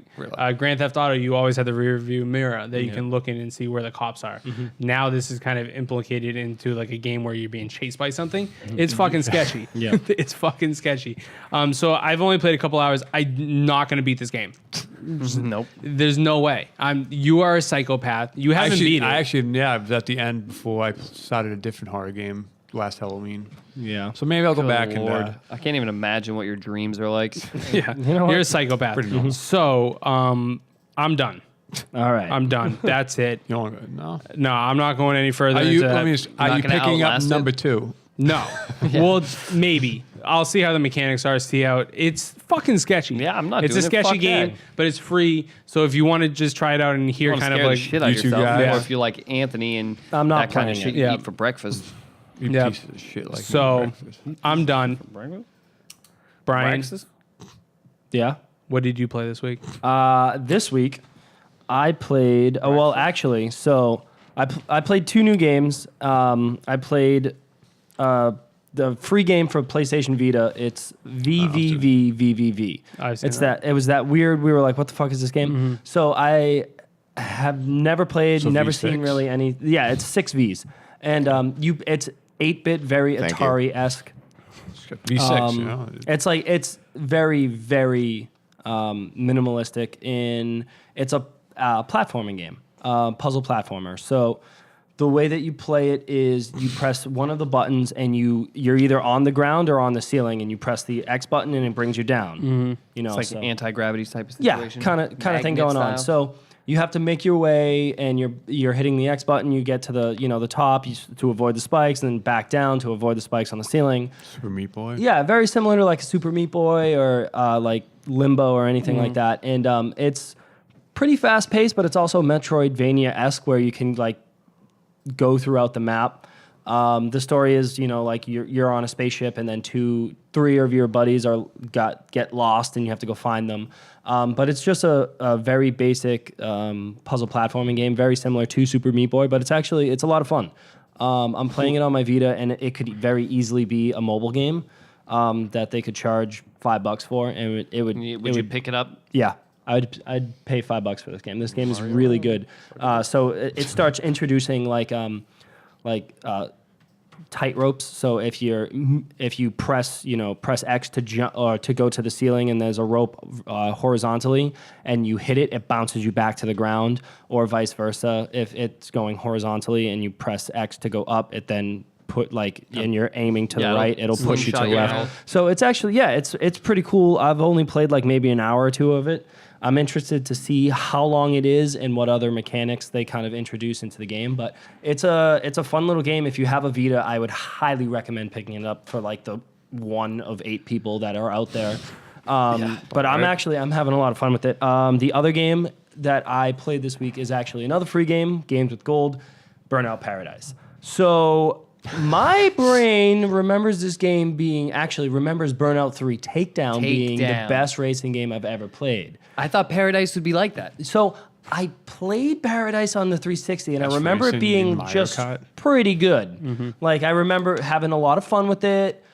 Grand Theft Auto, you always have the rear view mirror that you can look in and see where the cops are. Now this is kind of implicated into like a game where you're being chased by something. It's fucking sketchy. Yeah. It's fucking sketchy. So I've only played a couple hours. I'm not gonna beat this game. Nope. There's no way. You are a psychopath. You haven't beat it. I actually, yeah, I was at the end before I started a different horror game last Halloween. Yeah. So maybe I'll go Good back Lord. and. I can't even imagine what your dreams are like. Yeah, know what? you're a psychopath. So I'm done. All right. I'm done. That's it. You know, no. No, I'm not going any further. Are you? into that. Let me. Are not you gonna picking up outlast it? number 2? No. Well, maybe. I'll see how the mechanics are. See how it's fucking sketchy. Yeah, I'm not It's doing a it. sketchy Fuck game, that. but it's free. So if you want to just try it out and hear You kind scare of the like shit out of YouTube yourself, guy. or if you like Anthony and I'm not that kind of playing shit it. you Yeah. eat for breakfast. You Yeah. piece of shit like So breakfast. I'm done. Brian, Breakfast? yeah. what did you play this week? This week, I played. Oh, well, actually, so I played 2 new games. I played the free game for PlayStation Vita. It's VVVVVV. I've seen It's that. It was that weird. We were like, "What the fuck is this game?" So I have never played, So never V6? seen really any. Yeah, it's 6 Vs, and it's 8-bit, very Thank you. Atari-esque. V6, you know. It's like it's very, very minimalistic. It's a platforming game, puzzle platformer. So the way that you play it is you press one of the buttons and you're either on the ground or on the ceiling, and you press the X button and it brings you down. You know, It's like so- anti-gravity type of yeah, situation. kind of thing Magnet going on. style. So you have to make your way, and you're hitting the X button. You get to the top to avoid the spikes, and then back down to avoid the spikes on the ceiling. Super Meat Boy. Yeah, very similar to like a Super Meat Boy or like Limbo or anything like that. And it's pretty fast paced, but it's also Metroidvania-esque, where you can like go throughout the map. The story is, like you're on a spaceship, and then 3 of your buddies get lost, and you have to go find them. But it's just a very basic puzzle platforming game, very similar to Super Meat Boy, but it's a lot of fun. I'm playing it on my Vita, and it could very easily be a mobile game that they could charge $5 for, and it would. Would you pick it up? Yeah, I'd pay $5 for this game. This game is really good. So it starts introducing like tight ropes. So if you press X to jump or to go to the ceiling, and there's a rope horizontally, and you hit it, it bounces you back to the ground, or vice versa. If it's going horizontally and you press X to go up, it then and you're aiming to the right, it'll push you to slingshot the you left. out. So it's actually, it's pretty cool. I've only played like maybe an hour or 2 of it. I'm interested to see how long it is and what other mechanics they kind of introduce into the game. But it's a fun little game. If you have a Vita, I would highly recommend picking it up for like the 1 of 8 people that are out there. But I'm having a lot of fun with it. The other game that I played this week is actually another free game, Games with Gold, Burnout Paradise. So my brain remembers this game remembers Burnout 3 Takedown being the Takedown. best racing game I've ever played. I thought Paradise would be like that. So I played Paradise on the 360, and That's I remember it racing being in Mario just Kart. pretty good. Like, I remember having a lot of fun with it.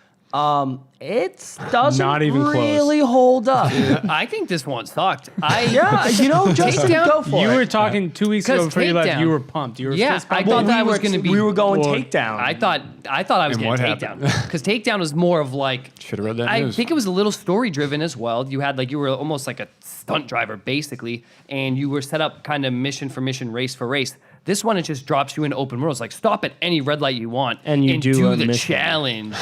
It doesn't Not even close. really hold up. I think this one sucked. Yeah, Justin, Takedown? go for You it. were talking 2 weeks ago 'Cause before you left. Takedown. You were pumped. You were Yeah, fist I pumped. thought that was going to be. We were going Well, takedown. I thought I was And getting what takedown happened? because takedown was more of like. Should have read that I news. think it was a little story driven as well. You had you were almost like a stunt driver basically, and you were set up kind of mission for mission, race for race. This one it just drops you in open world. It's like stop at any red light you want And you do a the mission. challenge.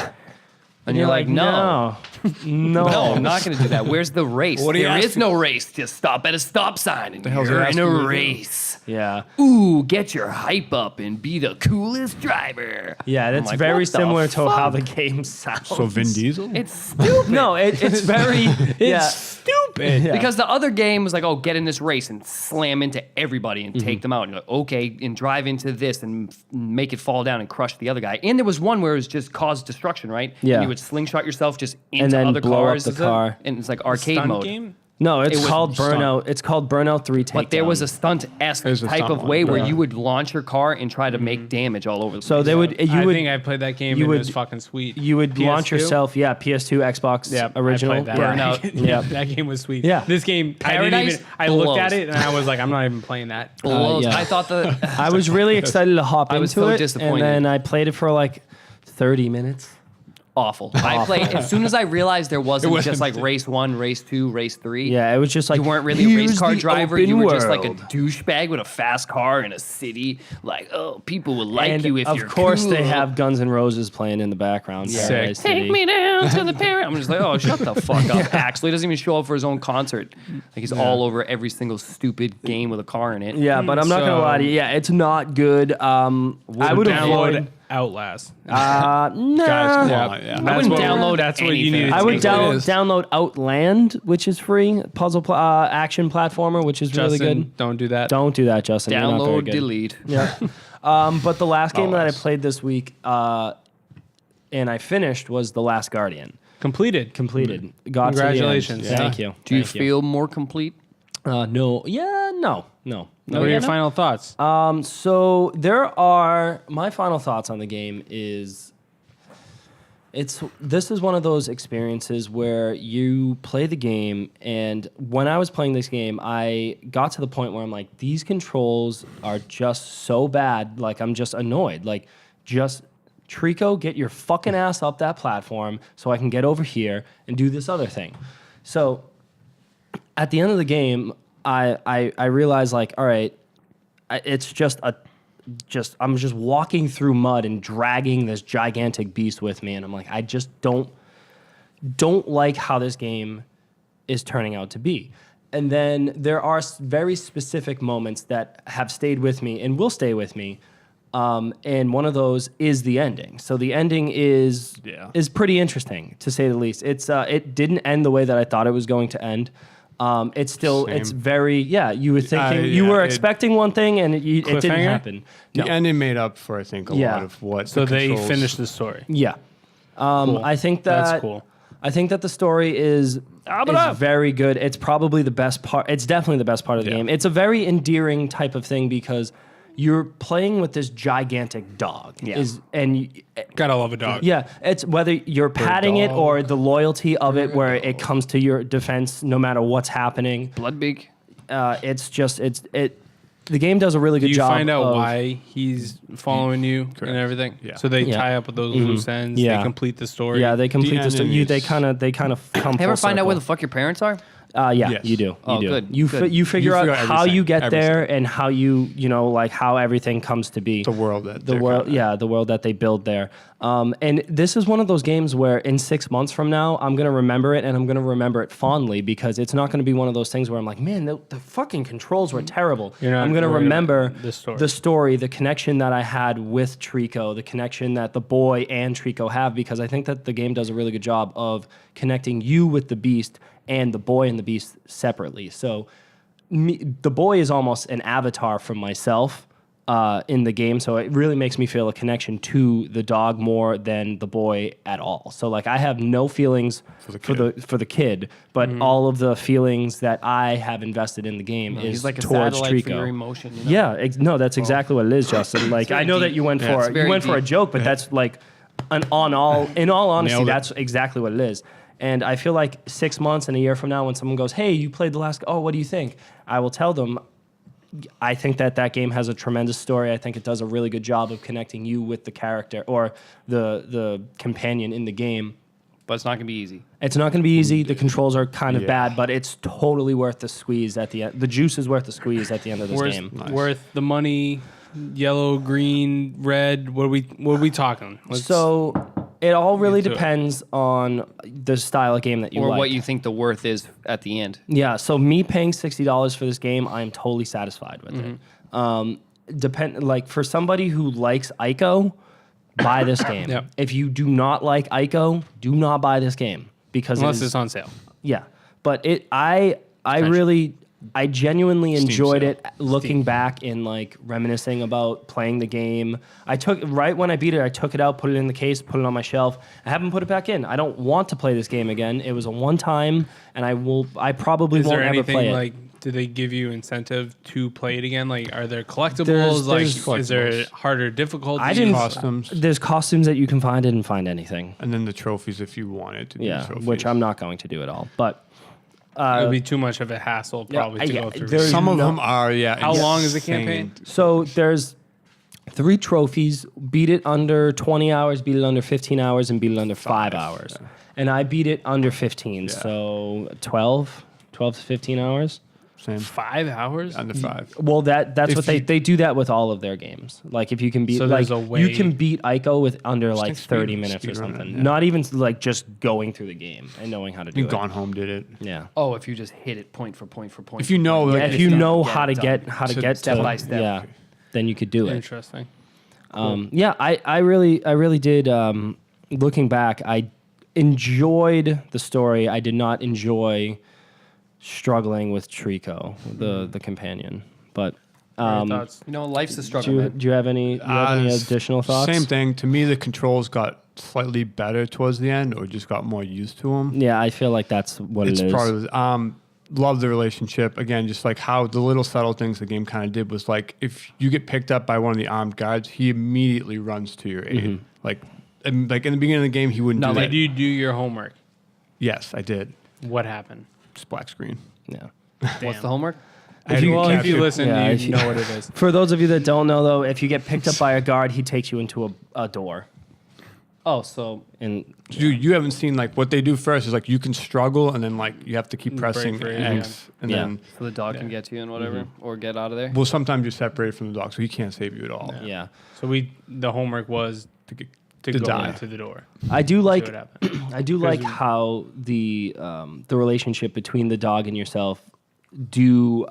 And you're like, no, no, I'm not going to do that. Where's the race? What do you There ask is no race. Just stop at a stop sign and hell's you're he in a asking me to do? race. Yeah, Ooh, get your hype up and be the coolest driver. yeah. I'm That's like, very what the similar to how fuck? the game sounds. So Vin Diesel? It's stupid. No, it's very. yeah. stupid. Yeah. Because the other game was like, oh, get in this race and slam into everybody and take them out. And you're like, okay, and drive into this and make it fall down and crush the other guy. And there was one where it was just cause destruction, right? Yeah. And you would slingshot yourself just into And then other blow up cars. the Is it? car. And it's like arcade Stunt mode. game? No, it's It was called stunt. Burnout. It's called Burnout 3 Takedown. But there was a stunt-esque There's a type stunt of one, way where yeah. you would launch your car and try to make damage all over the So place. they would. You I would. think I played that game you and would- it was fucking sweet. You would launch PS2? yourself. Yeah, PS2, Xbox Yeah, original. I played that. Yeah. Burnout. Yeah. That game was sweet. Yeah. This game, Paradise I looked at blows. it and I was like, I'm not even playing that. blows. yeah. I thought the I was really excited to hop I into was so it, disappointed. and then I played it for like 30 minutes. awful. I played as soon as I realized there wasn't just like wasn't- race 1, race 2, race 3. Yeah, it was just like You weren't really a race "Here's car the driver. open You were just like a world." douchebag with a fast car in a city. Like, oh, people will like And you if of you're course cool. they have Guns N' Roses playing in the background. Sick. Paradise Take City. me down to the parent. I'm just like, oh, shut the fuck up. Actually, he doesn't even show up for his own concert. Like he's all over every single stupid game with a car in it. Yeah, but I'm not gonna So- lie to you. Yeah, it's not good. I would download avoid. Outlast. Nah. Guys, come on, yeah. I wouldn't download That's what you anything. need. I would That's what it download is. Outland, which is free, action platformer, which is really Justin, good. don't do that. Don't do that, Justin. You're not very Download, good. delete. Yeah. But the last game that I Always. played this week, and I finished, was The Last Guardian. Completed. Completed. Got to the end. Congratulations. Thank you. Do you Thank feel more complete? No. Yeah. No. What are your final thoughts? So there are my final thoughts on the game is this is one of those experiences where you play the game, and when I was playing this game, I got to the point where I'm like, these controls are just so bad, like I'm just annoyed. Like, just Trico, get your fucking ass up that platform so I can get over here and do this other thing. So at the end of the game, I realized, like, all right, it's just I'm just walking through mud and dragging this gigantic beast with me, and I'm like, I just don't like how this game is turning out to be. And then there are very specific moments that have stayed with me and will stay with me. And one of those is the ending. So the ending is pretty interesting, to say the least. It didn't end the way that I thought it was going to end. It's still, Same. it's very, you were thinking, you yeah, were it- expecting one thing and it didn't Cliffhanger? happen. The No. ending made up for, I think, a Yeah. lot of what. So the they controls- finished the story. Yeah. Cool. I think that That's cool. I think that the story is very good. It's probably the best part. It's definitely the best part of the Yeah. game. It's a very endearing type of thing because you're playing with this gigantic dog. Yeah. Gotta love a dog. Yeah, it's whether you're patting it dog. or the loyalty of it, where it comes to your defense no matter what's happening. Bloodbeak. The game does a really good Do you job. find out of, why he's following you and everything? Yeah. So they Yeah. tie up with those loose ends. Yeah. They complete the story. Yeah, they complete the story. enemies. They kind of come. Ever full find out where the circle. fuck your parents are? Yeah, Yes. you do. Oh, you do. good, You good. you figure out figure out how you everything, get there everything. and how you like how everything comes to be. The world that the they're world, kinda- the world that they build there. And this is one of those games where in 6 months from now, I'm gonna remember it and I'm gonna remember it fondly because it's not gonna be one of those things where I'm like, man, the fucking controls were terrible. You're not I'm gonna worried remember about the story. the connection that I had with Trico, the connection that the boy and Trico have, because I think that the game does a really good job of connecting you with the beast and the boy and the beast separately. So the boy is almost an avatar from myself in the game, so it really makes me feel a connection to the dog more than the boy at all. So like I have no feelings for the kid, but all of the feelings that I have invested in the game is He's like a towards satellite for Trico. your emotion. You know? Yeah, no, that's exactly what it is, Justin. Like I know that you went for a joke, but that's like in all honesty, that's exactly what it is. And I feel like 6 months and a year from now, when someone goes, "Hey, you played the last," what do you think? I will tell them, I think that game has a tremendous story. I think it does a really good job of connecting you with the character or the companion in the game. But it's not gonna be easy. It's not going to be easy. The controls are kind of bad, but it's totally worth the squeeze at the end. The juice is worth the squeeze at the end of this game. Worth the money. Yellow, green, red. What are we talking? So it all really depends on the style of game that you Or like. what you think the worth is at the end. Yeah, so me paying $60 for this game, I am totally satisfied with it. Like for somebody who likes Ico, buy this game. Yep. If you do not like Ico, do not buy this game because Unless it's on sale. yeah. But I genuinely enjoyed it looking back and like reminiscing about playing the game. Right when I beat it, I took it out, put it in the case, put it on my shelf. I haven't put it back in. I don't want to play this game again. It was a one time and I probably won't ever play it. Like, do they give you incentive to play it again? Like, are there collectibles? Is there harder difficulty? Costumes. There's costumes that you can find. I didn't find anything. And then the trophies if you wanted to do trophies. Which I'm not going to do at all. But it would be too much of a hassle probably to go through. Some of them are, How long is the campaign? So there's 3 trophies. Beat it under 20 hours, beat it under 15 hours, and beat it under 5 hours. Yeah. And I beat it under 15, so 12 to 15 hours. Same. 5 hours? Under 5. Well, that's what they do that with all of their games. Like if you can beat, you can beat Ico with under like 30 minutes or something. Yeah. Not even like just going through the game and knowing how to do it. Gone Home did it. Yeah. Oh, if you just hit it point for point for point. If you know, If you know how to get step by step. yeah, then you could do it. Interesting. Yeah, I really did. Looking back, I enjoyed the story. I did not enjoy struggling with Trico, the companion. But Thoughts? Life's a struggle, man. do you have any additional thoughts? Same thing. To me, the controls got slightly better towards the end, or just got more used to them. Yeah, I feel like that's what It's it is. probably love the relationship. Again, just like how the little subtle things the game kind of did was like if you get picked up by one of the armed guards, he immediately runs to your aid. Like in the beginning of the game, he wouldn't do that. Did you do your homework? Yes, I did. What happened? Just black screen. Yeah. What's the homework? If you listen, Yeah, you know what it is. For those of you that don't know, though, if you get picked up by a guard, he takes you into a door. Oh, so You haven't seen like what they do first is like you can struggle and then like you have to keep pressing for it, X and then so the dog can get to you and whatever, or get out of there. well sometimes you're separated from the dog so he can't save you at all. Yeah. So the homework was to go die. into the door. I do like what happened. I do like how the relationship between the dog and yourself do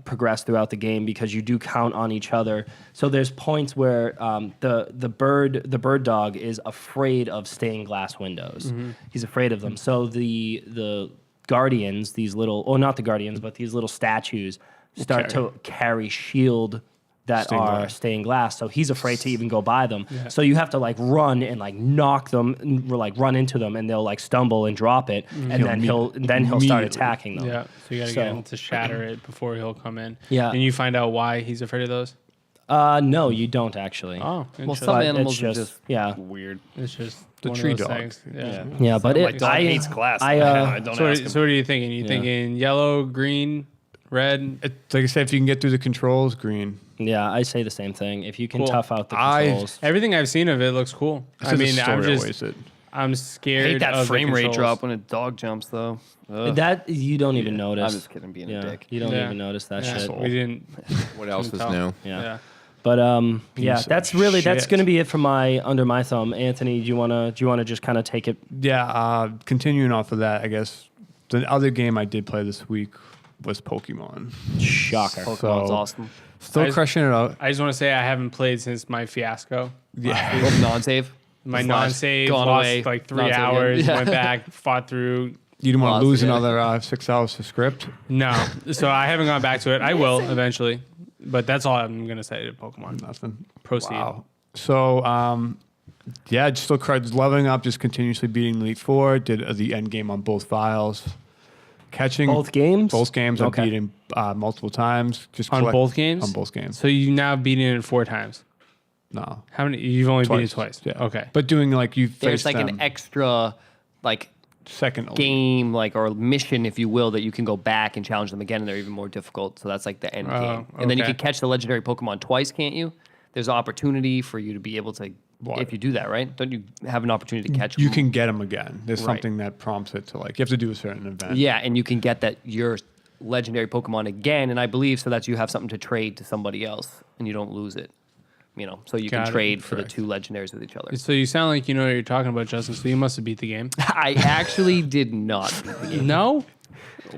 progress throughout the game because you do count on each other. So there's points where the bird dog is afraid of stained glass windows. He's afraid of them. So the guardians, these little, or not the guardians, but these little statues start to carry shield that are stained glass. So he's afraid to even go by them. Yeah. So you have to like run and like knock them, like run into them, and they'll like stumble and drop it, and then he'll start attacking them. Yeah. So you got to get him to shatter it before he'll come in. Yeah. And you find out why he's afraid of those. No, you don't actually. Oh, well, some animals are just weird. It's just the one tree of those dog. things. Yeah. Yeah, but My dog hates glass. So what are you thinking? You thinking yellow, green, red? Like I said, if you can get through the controls, green. Yeah, I say the same thing. If you can tough out the controls. Everything I've seen of it looks cool. I'm scared. I hate that of frame the rate controls. drop when a dog jumps, though. Ugh. That you don't even notice. I'm just kidding, being a dick. You don't even notice that shit. We didn't. What else is tell. new? Yeah. But that's going to be it for my under my thumb. Anthony, do you wanna just kind of take it? Yeah, continuing off of that, I guess the other game I did play this week was Pokemon. Shocker. Pokemon's awesome. Still crushing it out. I just want to say I haven't played since my fiasco. Yeah. Non-save. My non-save gone lost away. like 3 Non-save hours. again. Went back, fought through. You didn't want Lost to lose it. another 6 hours to script? No, so I haven't gone back to it. I will eventually. But that's all I'm gonna say to Pokemon. Nothing. Proceed. Wow. So, yeah, just still leveling up, just continuously beating Elite Four. Did the end game on both files. Catching Both games? Both games. Okay. I'm beating multiple times. Just On both games? On both games. So you now beaten it 4 times. No. How many? You've only beaten it Twice. twice. Yeah. Okay. But doing like you There's face like them an extra like second game like or mission, if you will, that you can go back and challenge them again, and they're even more difficult. So that's like the end game. And then you okay. can catch the legendary Pokemon twice, can't you? There's an opportunity for you to be able to, What? if you do that, right? Don't you have an opportunity to catch You them? can get them again. There's Right. something that prompts it to like you have to do a certain event. Yeah, and you can get that your legendary Pokemon again, and I believe so that you have something to trade to somebody else, and you don't lose it. You know, so you Got can it. trade for Correct. the 2 legendaries with each other. So you sound like you know what you're talking about, Justin. So you must have beat the game. I actually did not beat the game. No.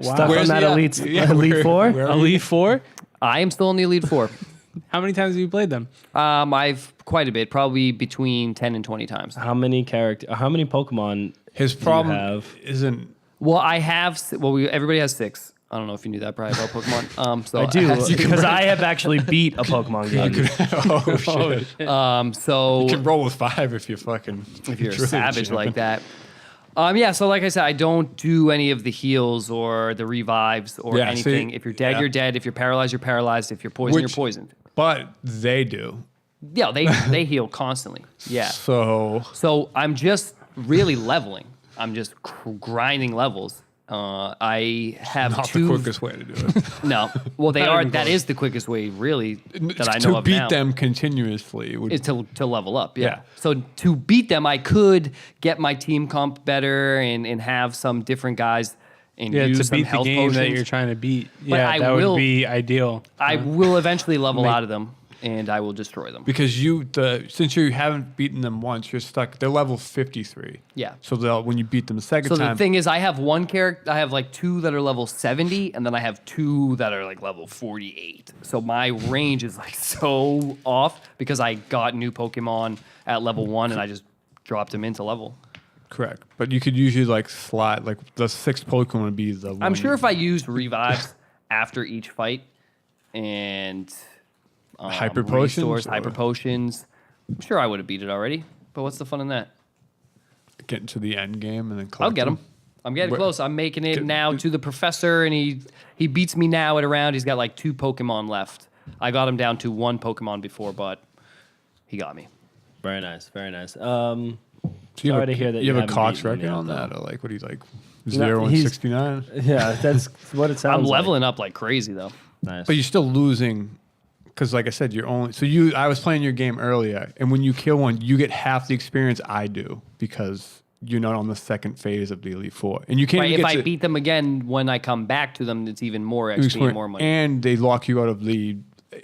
Stuck Where's on that the- Elite Four? Elite Four. I am still in the Elite Four. How many times have you played them? I've quite a bit, probably between 10 and 20 times. How many Pokemon His do you problem have? isn't Well, I have. Everybody has 6. I don't know if you knew that, Brian, about Pokemon. So I do, have- because I have actually beat a Pokemon game. So you can roll with 5 if you fucking if you're a truly savage champion. like that. Yeah, so like I said, I don't do any of the heals or the revives or Yeah, see, anything. If you're dead, yeah. you're dead. If you're paralyzed, you're paralyzed. If you're poisoned, you're Which- poisoned. But they do. Yeah, they heal constantly. Yeah. So I'm just really leveling. I'm just grinding levels. I have not 2. the quickest way to do it. No. Well, they Not are. even That close. is the quickest way, really, that I know to of beat now. them continuously would Is to level up, yeah. Yeah. So to beat them, I could get my team comp better and have some different guys and Yeah, use to some beat the health game that potions. you're trying to beat. But Yeah, I that will- would be ideal. I will eventually level out of them, and I will destroy them. because since you haven't beaten them once, you're stuck. They're level 53. Yeah. So when you beat them the second So time, the thing is, I have one character. I have like 2 that are level 70, and then I have 2 that are like level 48. So my range is like so off because I got new Pokemon at level 1, and I just dropped them into level. correct. But you could usually like slide like the 6th Pokemon would be the. I'm one sure if I used revives after each fight and Hyper potions, restores, or- hyper potions, I'm sure I would have beat it already. But what's the fun in that? get into the end game and then collect I'll get them. him. I'm getting Where- close. I'm making it Good. now to the professor, and he beats me now at a round. He's got like 2 Pokemon left. I got him down to 1 Pokemon before, but he got me. Very nice, very nice. So you Sorry have to hear that you you have a haven't Cox beaten record yet, on though. that, or like what do you like? No, 0 and he's- 69. Yeah, that's what it sounds I'm like. leveling up like crazy though. Nice. But you're still losing because, like I said, you're only. So I was playing your game earlier, and when you kill one, you get half the experience I do because you're not on the second phase of the Elite Four, and you can't. Right, even if get I to beat them again when I come back to them, it's even more XP and more money. and they lock you out of the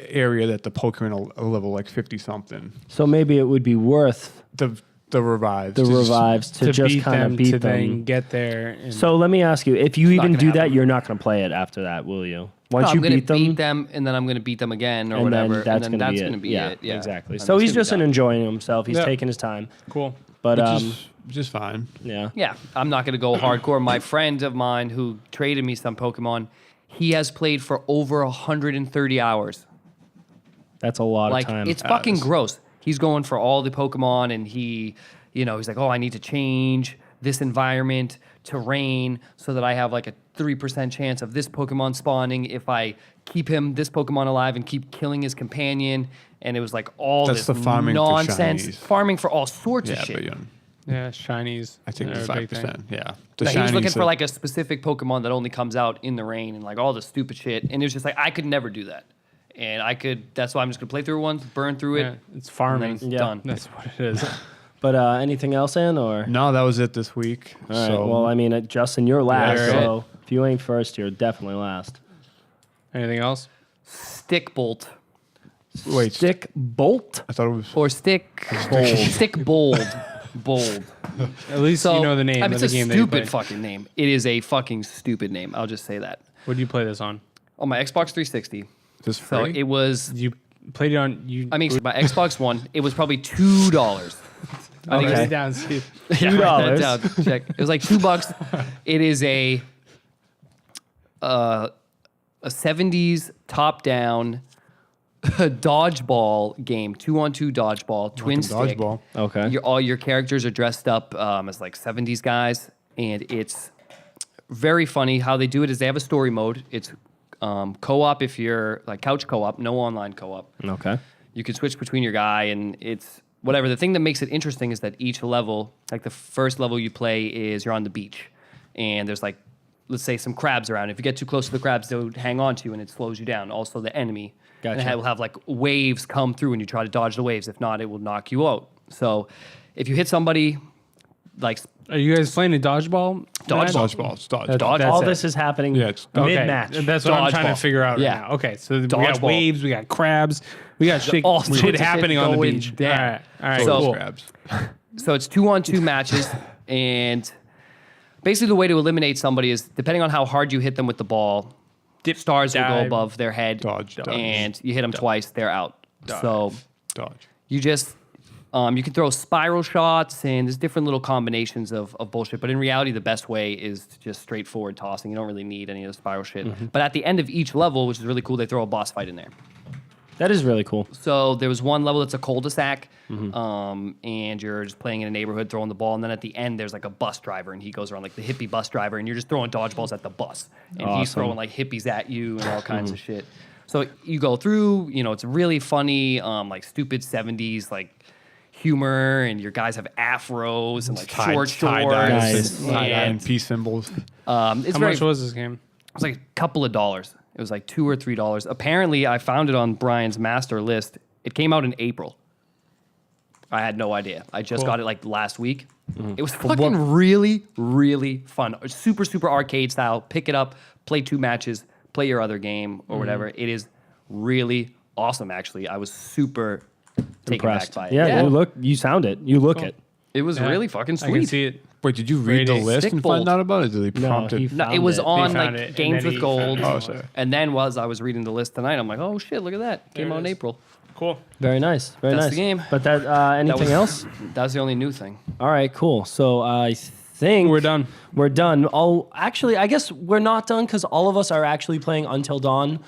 area that the Pokemon are level like 50 something. So maybe it would be worth The revives. the revives to just beat kind them of beat to them. then get there. And So let me ask you: if you even gonna do that, happen. you're not going to play it after that, will you? Once No, you I'm gonna beat them, and then I'm going to beat them again or and whatever, then that's and going then to that's be going to be it. it. Yeah, exactly. And So it's he's gonna be just done. enjoying himself. He's Yeah. taking his time. cool. But just fine. yeah, Yeah, I'm not going to go hardcore. My friend of mine who traded me some Pokemon, he has played for over 130 hours. that's a lot Like of time. it's fucking gross. He's going for all the Pokemon, and he's like, oh, I need to change this environment to rain so that I have like a 3% chance of this Pokemon spawning if I keep this Pokemon alive and keep killing his companion. And it was like all That's this the farming for nonsense, shinies. farming for all sorts of Yeah, shit. but Yeah, shinies. I think are the a big thing. 5%. Yeah, the Like, he was looking shinies for are- like a specific Pokemon that only comes out in the rain and like all the stupid shit. And it was just like, I could never do that. And that's why I'm just gonna play through one, burn through it, Yeah, it's farming. and then Yeah. done. That's what it is. But anything else, in or? No, that was it this week. All right. So Well, I mean, Justin, you're last. Yeah, So if you ain't first, you're definitely last. Anything else? Stickbolt. wait, Stick Bolt. I thought it was. Or Stickbold. Bold. At least So you know the name I mean, of it's the a game that you play. stupid fucking name. It is a fucking stupid name. I'll just say that. What do you play this on? On my Xbox 360. Just So free? it was. You played it on you. I mean, my Xbox One. It was probably $2. I think write Okay. it down, Steve. Yeah, write that $2. down. Check. It was like $2. It is a 70s top-down dodgeball game, 2-on-2 dodgeball, twin stick. Dodgeball. Okay. All your characters are dressed up as like 70s guys, and it's very funny. How they do it is they have a story mode. It's co-op if you're like couch co-op, no online co-op. Okay. You can switch between your guy, and it's whatever. The thing that makes it interesting is that each level, like the first level you play is you're on the beach, and there's like, let's say some crabs around. If you get too close to the crabs, they'll hang on to you and it slows you down. Also the enemy. Gotcha. And it will have like waves come through and you try to dodge the waves. If not, it will knock you out. So if you hit somebody, like Are you guys playing a dodgeball? match? Dodgeball. It's dodgeball. That's All it. this is happening Yeah, it's- Okay. mid-match. That's what I'm trying to Dodgeball. figure out Yeah. right now. Okay, so we got Dodgeball. waves, we got crabs, we got shit, all sorts shit of shit happening on the going beach. down. All right, all right, So- cool. Crabs. So it's 2-on-2 matches, and basically the way to eliminate somebody is depending on how hard you hit them with the ball, stars will go dive, above their head, dodge, and you hit them twice, they're out. So Dodge. you just you can throw spiral shots, and there's different little combinations of bullshit. But in reality, the best way is just straightforward tossing. You don't really need any of the spiral shit. But at the end of each level, which is really cool, they throw a boss fight in there. That is really cool. So there was one level that's a cul-de-sac, and you're just playing in a neighborhood, throwing the ball, and then at the end there's like a bus driver, and he goes around like the hippie bus driver, and you're just throwing dodgeballs at the bus, and he's Awesome. throwing like hippies at you and all kinds of shit. So you go through, it's really funny, like stupid 70s like humor, and your guys have afros and like short shorts. Nice. Tie-dye and And peace symbols. it's How very much was this game? it was like a couple of dollars. It was like $2 or $3. Apparently, I found it on Brian's master list. It came out in April. I had no idea. I just got it like last week. It was fucking really, really fun. Super, super arcade style. Pick it up, play 2 matches, play your other game or whatever. It is really awesome, actually. I was super taken back Impressed. by it. Yeah, you sound it. You look it. It was Yeah. really fucking I can sweet. see it. Wait, did you read the Rating. list and find Stikbold. out about it? Did they prompt he it? No, found it was it. on found like it, and Games then with he Gold. found Oh, sorry. And then I was reading the list tonight, I'm like, oh shit, look at that. Came There it out in is. April. Cool. Very nice. Very That's nice. the game. But that anything else? That was the only new thing. All right, cool. So I think We're done. We're done. Oh, actually, I guess we're not done because all of us are actually playing Until Dawn.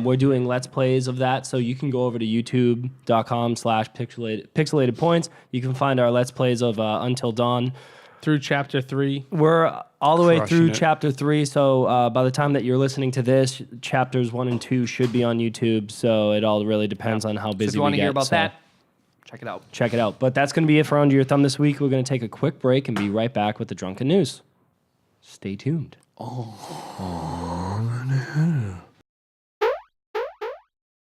We're doing Let's Plays of that, so you can go over to youtube.com/pixelated points. You can find our Let's Plays of Until Dawn. Through chapter 3. We're all the way Crushing through it. chapter 3, so by the time that you're listening to this, chapters 1 and 2 should be on YouTube, so it all really depends on how So busy if you want we to hear get, about so that, check it out. check it out. But that's going to be it for Under Your Thumb this week. We're going to take a quick break and be right back with the Drunken News. Stay tuned.